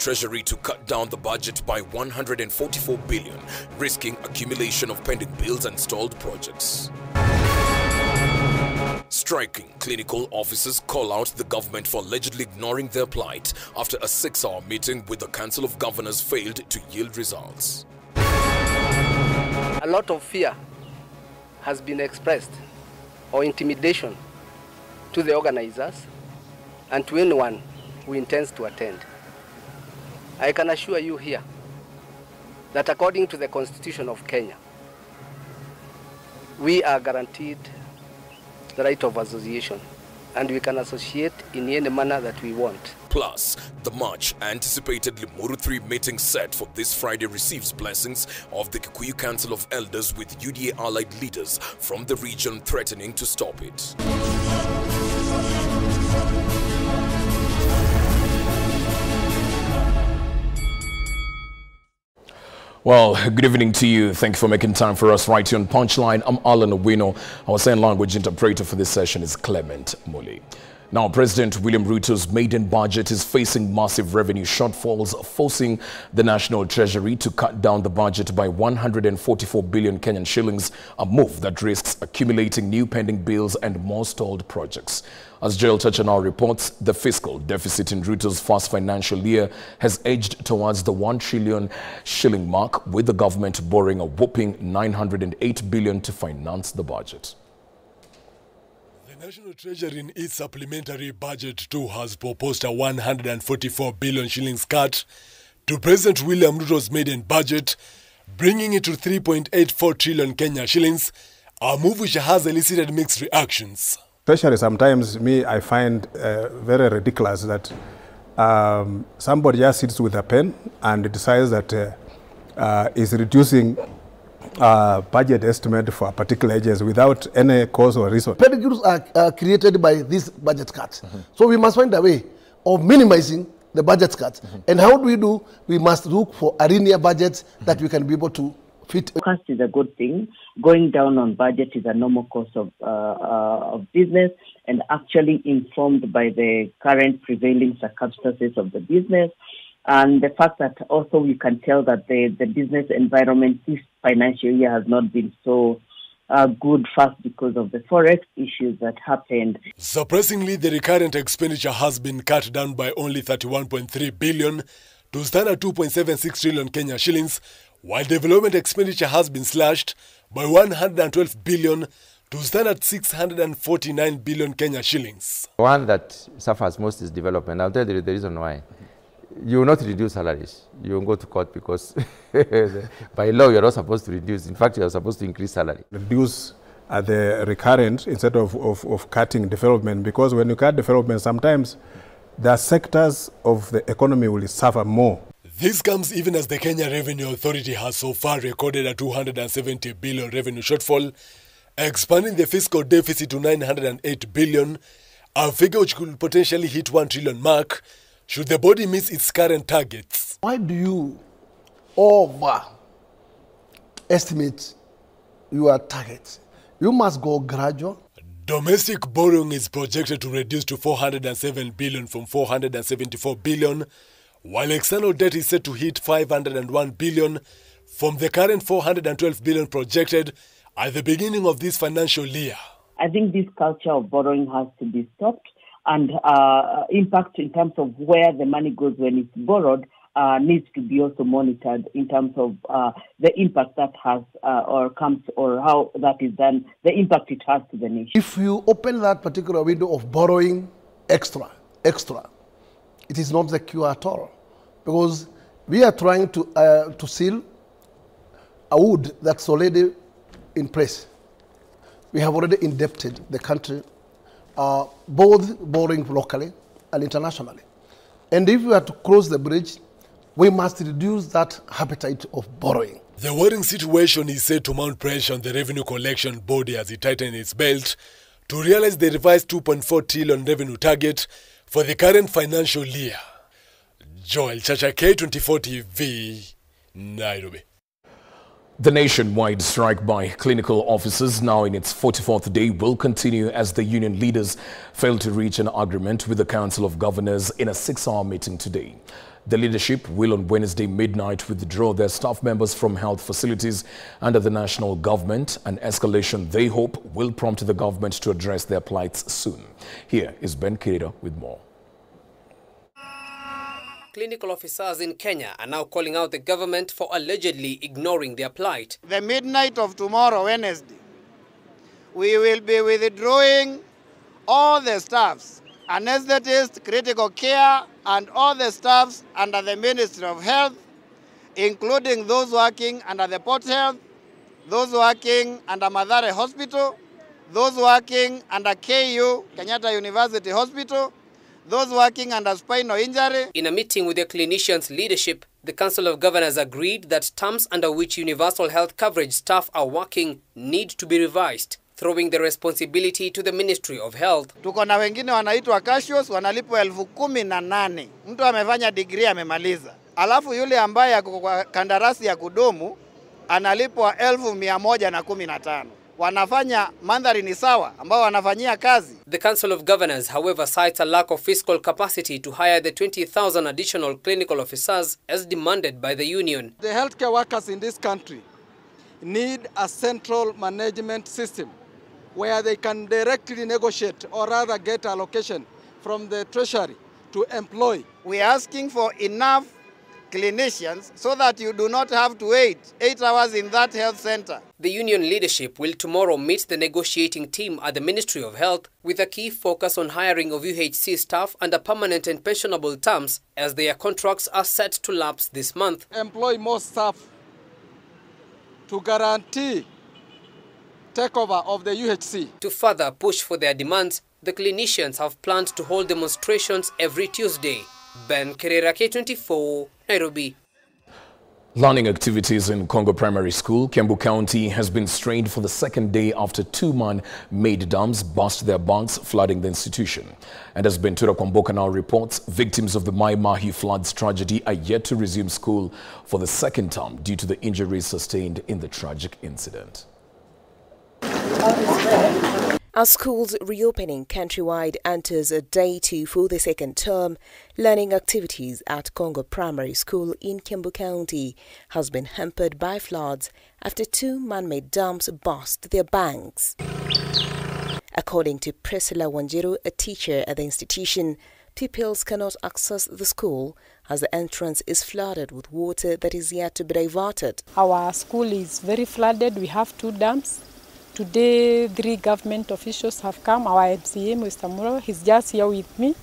Treasury to cut down the budget by 144 billion, risking accumulation of pending bills and stalled projects. Striking clinical officers call out the government for allegedly ignoring their plight after a 6-hour meeting with the Council of Governors failed to yield results. A lot of fear has been expressed, or intimidation, to the organizers and to anyone who intends to attend. I can assure you here that according to the Constitution of Kenya, we are guaranteed the right of association, and we can associate in any manner that we want. Plus, the much anticipated Limuru 3 meeting set for this Friday receives blessings of the Kikuyu Council of Elders, with UDA allied leaders from the region threatening to stop it. Well, good evening to you. Thank you for making time for us right here on Punchline. I'm Alan Owino. Our sign language interpreter for this session is Clement Muli. Now, President William Ruto's maiden budget is facing massive revenue shortfalls, forcing the National Treasury to cut down the budget by 144 billion Kenyan shillings, a move that risks accumulating new pending bills and more stalled projects. As Joel Chachanaw reports, the fiscal deficit in Ruto's first financial year has edged towards the 1 trillion shilling mark, with the government borrowing a whopping 908 billion to finance the budget. The National Treasury in its supplementary budget too has proposed a 144 billion shillings cut to President William Ruto's maiden budget, bringing it to 3.84 trillion Kenya shillings, a move which has elicited mixed reactions. Especially sometimes, I find very ridiculous that somebody just sits with a pen and decides that is reducing budget estimate for a particular agency without any cause or reason. Pedigrees are created by these budget cuts. So we must find a way of minimizing the budget cuts. And how do we do? We must look for a linear budget that we can be able to fit. Cost is a good thing. Going down on budget is a normal course of business, and actually informed by the current prevailing circumstances of the business. And the fact that also we can tell that the business environment this financial year has not been so good, first because of the forex issues that happened. Surprisingly, the recurrent expenditure has been cut down by only 31.3 billion to stand at 2.76 trillion Kenya shillings, while development expenditure has been slashed by 112 billion to stand at 649 billion Kenya shillings. One that suffers most is development. I'll tell you the reason why. You will not reduce salaries. You will go to court because by law you're not supposed to reduce. In fact, you're supposed to increase salary. Reduce The recurrent instead of cutting development, because when you cut development, sometimes the sectors of the economy will suffer more. This comes even as the Kenya Revenue Authority has so far recorded a 270 billion revenue shortfall, expanding the fiscal deficit to 908 billion, a figure which could potentially hit 1 trillion mark should the body miss its current targets. Why do you overestimate your targets? You must go gradual. Domestic borrowing is projected to reduce to 407 billion from 474 billion, while external debt is set to hit 501 billion from the current 412 billion projected at the beginning of this financial year. I think this culture of borrowing has to be stopped, and impact in terms of where the money goes when it's borrowed needs to be also monitored in terms of the impact that has or comes, or how that is done, the impact it has to the nation. If you open that particular window of borrowing extra, it is not the cure at all, because we are trying to seal a wood that's already in place. We have already indebted the country, both borrowing locally and internationally. And if we are to close the bridge, we must reduce that appetite of borrowing. The worrying situation is said to mount pressure on the revenue collection body as it tightens its belt to realize the revised 2.4 trillion revenue target for the current financial year. Joel Chacha, K24 TV, Nairobi. The nationwide strike by clinical officers, now in its 44th day, will continue as the union leaders fail to reach an agreement with the Council of Governors in a 6-hour meeting today. The leadership will on Wednesday midnight withdraw their staff members from health facilities under the national government, an escalation they hope will prompt the government to address their plights soon. Here is Ben Kirida with more. Clinical officers in Kenya are now calling out the government for allegedly ignoring their plight. The midnight of tomorrow, Wednesday, we will be withdrawing all the staffs, anesthetists, critical care, and all the staffs under the Ministry of Health, including those working under the Port Health, those working under Mathare Hospital, those working under KU, Kenyatta University Hospital, those working under spinal injury. In a meeting with the clinicians' leadership, the Council of Governors agreed that terms under which universal health coverage staff are working need to be revised, throwing the responsibility to the Ministry of Health. Tuko na wengine wanaitwa cashiers, wanalipwa 18,000. Mtu amefanya degree amemaliza. Alafu yule ambaye ako kwa kandarasi ya kudumu analipwa 1,115. Wanafanya mandhari ni sawa ambao wanafanyia kazi. The Council of Governors, however, cites a lack of fiscal capacity to hire the 20,000 additional clinical officers as demanded by the union. The healthcare workers in this country need a central management system where they can directly negotiate or rather get allocation from the treasury to employ. We are asking for enough clinicians so that you do not have to wait 8 hours in that health center. The union leadership will tomorrow meet the negotiating team at the Ministry of Health with a key focus on hiring of UHC staff under permanent and pensionable terms as their contracts are set to lapse this month. Employ more staff to guarantee takeover of the UHC. To further push for their demands, the clinicians have planned to hold demonstrations every Tuesday. Ben Kirida, K24, Nairobi. Learning activities in Congo Primary School, Kiambu County, has been strained for the second day after 2 man-made dams burst their banks, flooding the institution. And as Bentura Kwamboka now reports, victims of the Mai Mahi floods tragedy are yet to resume school for the second term due to the injuries sustained in the tragic incident. As schools reopening countrywide enters a day 2 for the second term, learning activities at Congo Primary School in Kiambu County has been hampered by floods after 2 man-made dams burst their banks. According to Priscilla Wanjiru, a teacher at the institution, pupils cannot access the school as the entrance is flooded with water that is yet to be diverted. Our school is very flooded. We have 2 dams. Today, 3 government officials have come. Our MCA, Mr. Muro, he's just here with me.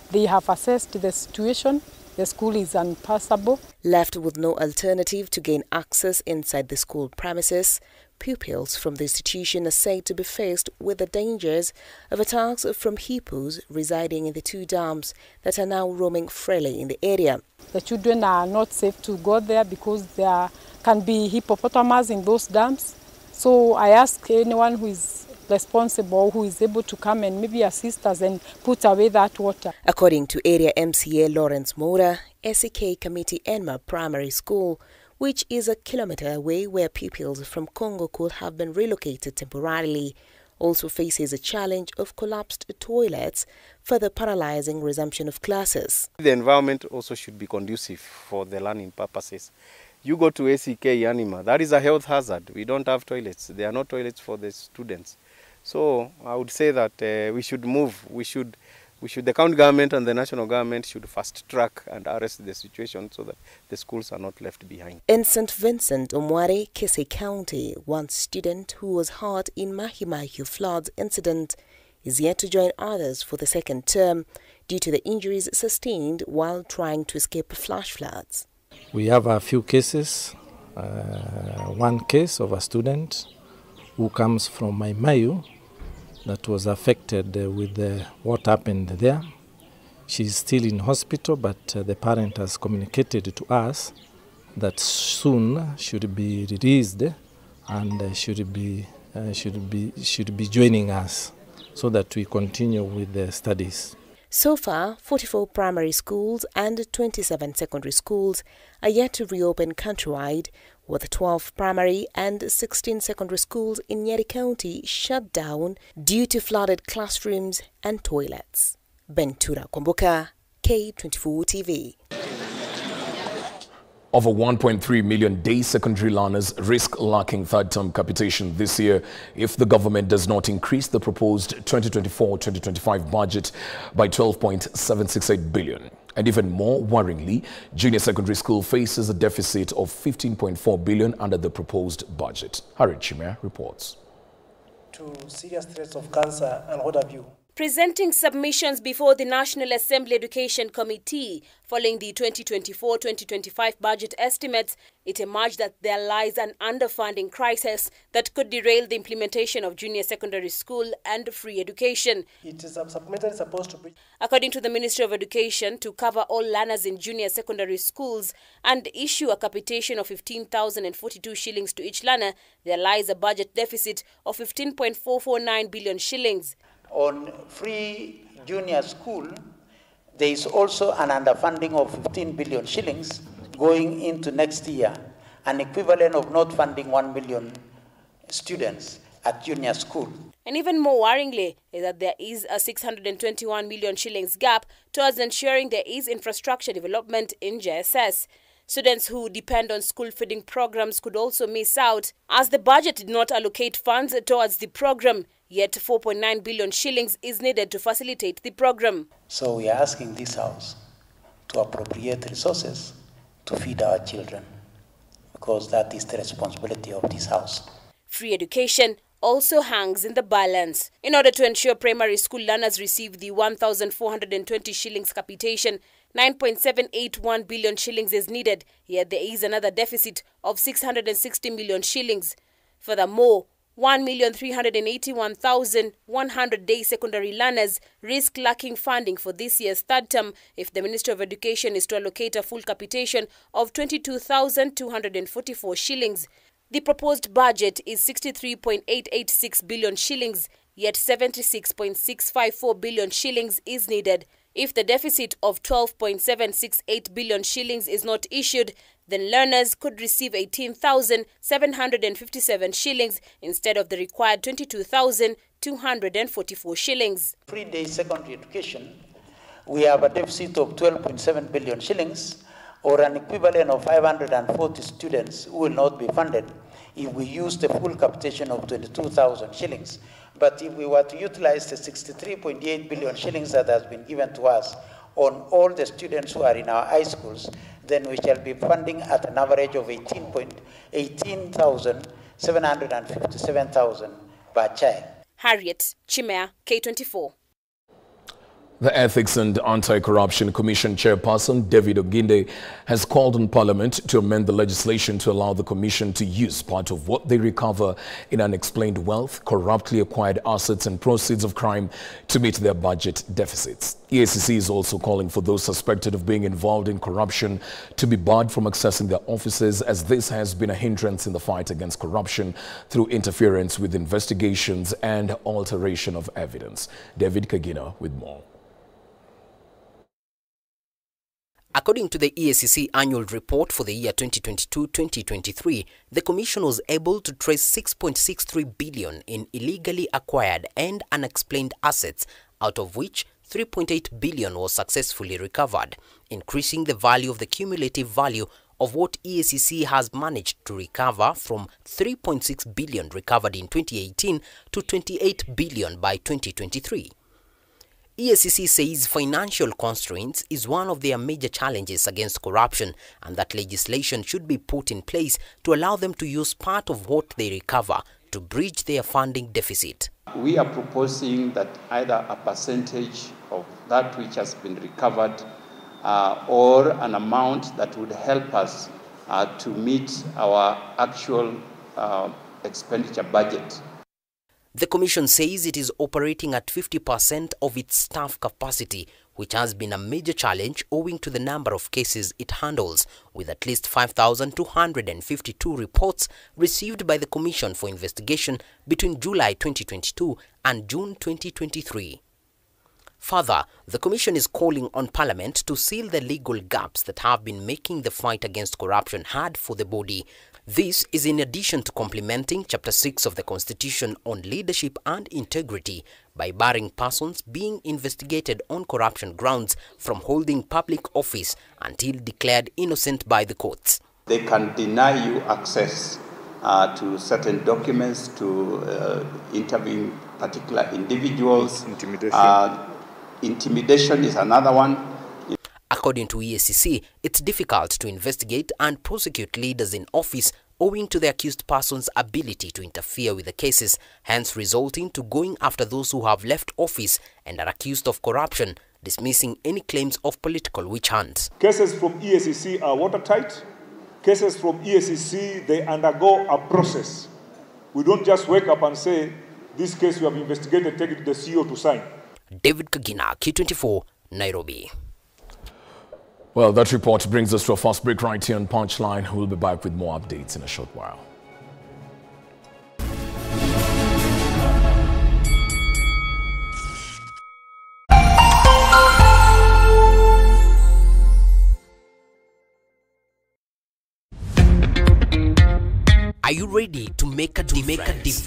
They have assessed the situation. The school is unpassable. Left with no alternative to gain access inside the school premises, pupils from the institution are said to be faced with the dangers of attacks from hippos residing in the 2 dams that are now roaming freely in the area. The children are not safe to go there because there can be hippopotamus in those dams. So I ask anyone who is responsible, who is able to come and maybe assist us and put away that water. According to area MCA Lawrence Mora, SEK Committee Enma Primary School, which is a kilometer away where pupils from Congo could have been relocated temporarily, also faces a challenge of collapsed toilets, further paralyzing resumption of classes. The environment also should be conducive for the learning purposes. You go to ACK Anima, that is a health hazard. We don't have toilets. There are no toilets for the students. So I would say that we should move. The county government and the national government should fast track and arrest the situation so that the schools are not left behind. In St. Vincent, Omware, Kisii County, one student who was hurt in Mahi Mahi floods incident is yet to join others for the second term due to the injuries sustained while trying to escape flash floods. We have a few cases. One case of a student who comes from Mai Mahiu that was affected with what happened there. She's still in hospital, but the parent has communicated to us that soon should be released and should be joining us so that we continue with the studies. So far, 44 primary schools and 27 secondary schools are yet to reopen countrywide, with 12 primary and 16 secondary schools in Nyeri County shut down due to flooded classrooms and toilets. Bentura Komboka, K24 TV. Over 1.3 million day secondary learners risk lacking third-term capitation this year if the government does not increase the proposed 2024-2025 budget by 12.768 billion. And even more worryingly, junior secondary school faces a deficit of 15.4 billion under the proposed budget. Harriet Chimea reports. To serious threats of cancer and what have you. Presenting submissions before the National Assembly Education Committee following the 2024-2025 budget estimates, it emerged that there lies an underfunding crisis that could derail the implementation of junior secondary school and free education. It is supplementary supposed to be. According to the Ministry of Education, to cover all learners in junior secondary schools and issue a capitation of 15,042 shillings to each learner, there lies a budget deficit of 15.449 billion shillings. On free junior school, there is also an underfunding of 15 billion shillings going into next year, an equivalent of not funding 1 million students at junior school. And even more worryingly is that there is a 621 million shillings gap towards ensuring there is infrastructure development in JSS. Students who depend on school feeding programs could also miss out, as the budget did not allocate funds towards the program, yet 4.9 billion shillings is needed to facilitate the program. So we are asking this House to appropriate resources to feed our children, because that is the responsibility of this House. Free education also hangs in the balance. In order to ensure primary school learners receive the 1,420 shillings capitation, 9.781 billion shillings is needed, yet there is another deficit of 660 million shillings. Furthermore, 1,381,100 day secondary learners risk lacking funding for this year's third term if the Ministry of Education is to allocate a full capitation of 22,244 shillings. The proposed budget is 63.886 billion shillings, yet 76.654 billion shillings is needed. If the deficit of 12.768 billion shillings is not issued, then learners could receive 18,757 shillings instead of the required 22,244 shillings. Free day secondary education, we have a deficit of 12.7 billion shillings, or an equivalent of 540 students who will not be funded if we use the full capitation of 22,000 shillings. But if we were to utilize the 63.8 billion shillings that has been given to us on all the students who are in our high schools, then we shall be funding at an average of 18,757,000 per child. Harriet Chimea, K24. The Ethics and Anti-Corruption Commission Chairperson David Oginde has called on Parliament to amend the legislation to allow the Commission to use part of what they recover in unexplained wealth, corruptly acquired assets and proceeds of crime to meet their budget deficits. EACC is also calling for those suspected of being involved in corruption to be barred from accessing their offices, as this has been a hindrance in the fight against corruption through interference with investigations and alteration of evidence. David Kagina with more. According to the EACC annual report for the year 2022-2023, the Commission was able to trace 6.63 billion in illegally acquired and unexplained assets, out of which 3.8 billion was successfully recovered, increasing the value of the cumulative value of what EACC has managed to recover from 3.6 billion recovered in 2018 to 28 billion by 2023. EACC says financial constraints is one of their major challenges against corruption, and that legislation should be put in place to allow them to use part of what they recover to bridge their funding deficit. We are proposing that either a percentage of that which has been recovered or an amount that would help us to meet our actual expenditure budget. The Commission says it is operating at 50% of its staff capacity, which has been a major challenge owing to the number of cases it handles, with at least 5,252 reports received by the Commission for investigation between July 2022 and June 2023. Further, the Commission is calling on Parliament to seal the legal gaps that have been making the fight against corruption hard for the body. This is in addition to complementing Chapter 6 of the Constitution on leadership and integrity by barring persons being investigated on corruption grounds from holding public office until declared innocent by the courts. They can deny you access to certain documents, to interviewing particular individuals. Intimidation is another one. According to EACC, it's difficult to investigate and prosecute leaders in office owing to the accused person's ability to interfere with the cases, hence resulting to going after those who have left office and are accused of corruption, dismissing any claims of political witch hunts. Cases from EACC are watertight. Cases from EACC, they undergo a process. We don't just wake up and say, this case we have investigated, take it to the CEO to sign. David Kagina, K24, Nairobi. Well, that report brings us to a first break right here on Punchline. We'll be back with more updates in a short while. Are you ready to make a difference?